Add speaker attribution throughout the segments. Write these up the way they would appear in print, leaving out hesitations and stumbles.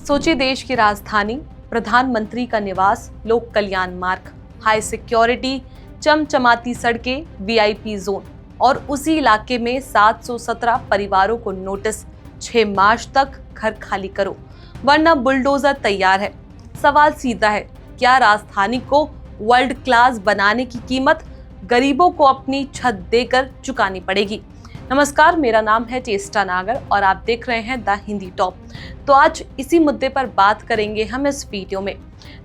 Speaker 1: सोचिए, देश की राजधानी, प्रधानमंत्री का निवास, लोक कल्याण मार्ग, हाई सिक्योरिटी, चमचमाती सड़कें, वीआईपी जोन और उसी इलाके में 717 परिवारों को नोटिस, 6 मार्च तक घर खाली करो वरना बुलडोजर तैयार है। सवाल सीधा है, क्या राजधानी को वर्ल्ड क्लास बनाने की कीमत गरीबों को अपनी छत देकर चुकानी पड़ेगी? नमस्कार, मेरा नाम है चेष्टा नागर और आप देख रहे हैं द हिंदी टॉप। तो आज इसी मुद्दे पर बात करेंगे हम इस वीडियो में।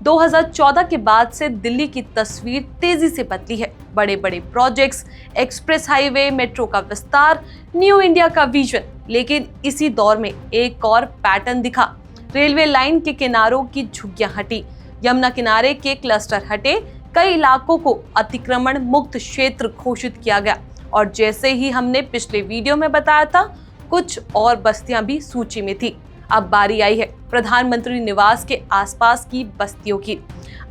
Speaker 1: 2014 के बाद से दिल्ली की तस्वीर तेजी से बदली है। बड़े बड़े प्रोजेक्ट्स, एक्सप्रेस हाईवे, मेट्रो का विस्तार, न्यू इंडिया का विजन। लेकिन इसी दौर में एक और पैटर्न दिखा। रेलवे लाइन के किनारों की झुग्गियां हटी, यमुना किनारे के क्लस्टर हटे, कई इलाकों को अतिक्रमण मुक्त क्षेत्र घोषित किया गया और जैसे ही हमने पिछले वीडियो में बताया था, कुछ और बस्तियां भी सूची में थी। अब बारी आई है प्रधानमंत्री निवास के आसपास की बस्तियों की।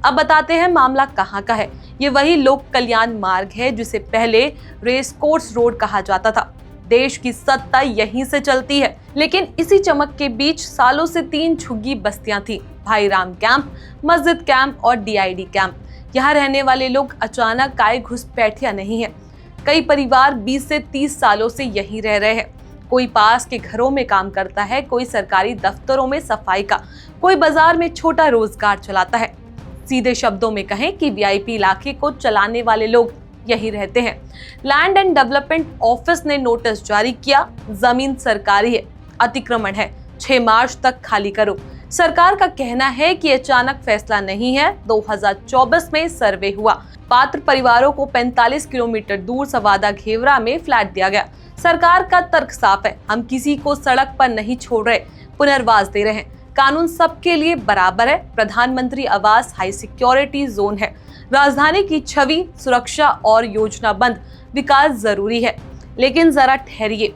Speaker 1: अब बताते हैं मामला कहां का है। ये वही लोक कल्याण मार्ग है जिसे पहले रेस कोर्स रोड कहा जाता था। देश की सत्ता यहीं से चलती है। लेकिन इसी चमक के बीच सालों से 3 झुग्गी बस्तियां थी, भाई राम कैंप, मस्जिद कैंप और डीआईडी कैंप। यहाँ रहने वाले लोग अचानक आए घुसपैठिया नहीं है। कई परिवार 20 से 30 सालों से यहीं रह रहे हैं। कोई पास के घरों में काम करता है, कोई सरकारी दफ्तरों में सफाई का, कोई बाजार में छोटा रोजगार चलाता है। सीधे शब्दों में कहें कि वीआईपी इलाके को चलाने वाले लोग यहीं रहते हैं। लैंड एंड डेवलपमेंट ऑफिस ने नोटिस जारी किया, जमीन सरकारी है, अतिक्रमण है, 6 मार्च तक खाली करो। सरकार का कहना है कि अचानक फैसला नहीं है। 2024 में सर्वे हुआ, पात्र परिवारों को 45 किलोमीटर दूर सवादा घेवरा में फ्लैट दिया गया। सरकार का तर्क साफ है, हम किसी को सड़क पर नहीं छोड़ रहे, पुनर्वास दे रहे हैं। कानून सबके लिए बराबर है। प्रधानमंत्री आवास हाई सिक्योरिटी जोन है। राजधानी की छवि, सुरक्षा और योजनाबद्ध विकास जरूरी है। लेकिन जरा ठहरिए,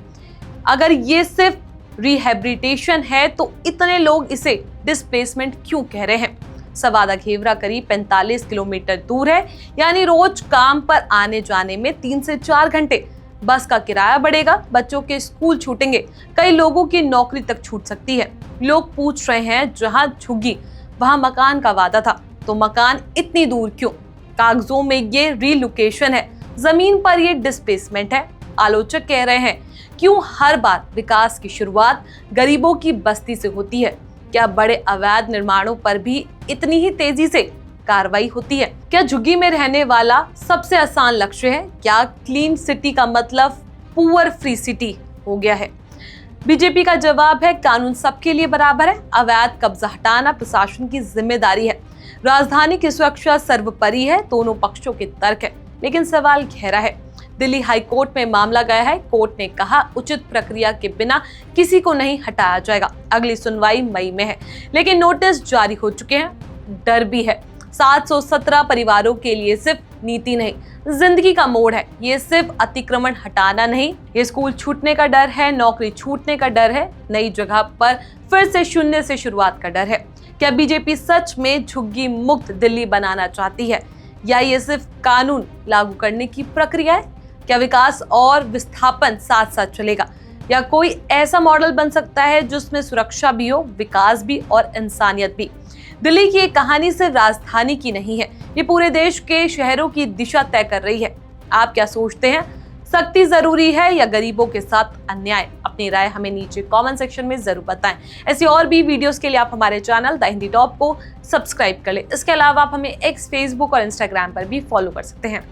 Speaker 1: अगर ये सिर्फ रिहैबिलिटेशन है तो इतने लोग इसे डिस्प्लेसमेंट क्यों कह रहे हैं? सवादा घेवरा करीब 45 किलोमीटर दूर है, यानी रोज काम पर आने जाने में 3 से 4 घंटे। बस का किराया बढ़ेगा, बच्चों के स्कूल छूटेंगे, कई लोगों की नौकरी तक छूट सकती है। लोग पूछ रहे हैं, जहां झुग्गी वहां मकान का वादा था, तो मकान इतनी दूर क्यों? कागजों में ये रिलोकेशन है, जमीन पर ये डिस्प्लेसमेंट है। आलोचक कह रहे हैं, क्यों हर बार विकास की शुरुआत गरीबों की बस्ती से होती है? क्या बड़े अवैध निर्माणों पर भी इतनी ही तेजी से कार्रवाई होती है? क्या झुग्गी में रहने वाला सबसे आसान लक्ष्य है? क्या क्लीन सिटी का मतलब पुअर फ्री सिटी हो गया है? बीजेपी का जवाब है, कानून सबके लिए बराबर है। अवैध कब्जा हटाना प्रशासन की जिम्मेदारी है। राजधानी की सुरक्षा सर्वोपरि है। दोनों पक्षों के तर्क है, लेकिन सवाल गहरा है। दिल्ली हाई कोर्ट में मामला गया है। कोर्ट ने कहा, उचित प्रक्रिया के बिना किसी को नहीं हटाया जाएगा। अगली सुनवाई मई में है, लेकिन नोटिस जारी हो चुके हैं। डर भी है। 717 परिवारों के लिए सिर्फ नीति नहीं, जिंदगी का मोड़ है। ये सिर्फ अतिक्रमण हटाना नहीं, ये स्कूल छूटने का डर है, नौकरी छूटने का डर है, नई जगह पर फिर से शून्य से शुरुआत का डर है। क्या बीजेपी सच में झुग्गी मुक्त दिल्ली बनाना चाहती है, या ये सिर्फ कानून लागू करने की प्रक्रिया है? क्या विकास और विस्थापन साथ साथ चलेगा, या कोई ऐसा मॉडल बन सकता है जिसमें सुरक्षा भी हो, विकास भी और इंसानियत भी? दिल्ली की एक कहानी सिर्फ राजधानी की नहीं है, ये पूरे देश के शहरों की दिशा तय कर रही है। आप क्या सोचते हैं? सख्ती जरूरी है या गरीबों के साथ अन्याय? अपनी राय हमें नीचे कमेंट सेक्शन में जरूर बताएं। ऐसी और भी वीडियोस के लिए आप हमारे चैनल द हिंदी टॉप को सब्सक्राइब कर लें। इसके अलावा आप हमें एक्स, फेसबुक और इंस्टाग्राम पर भी फॉलो कर सकते हैं।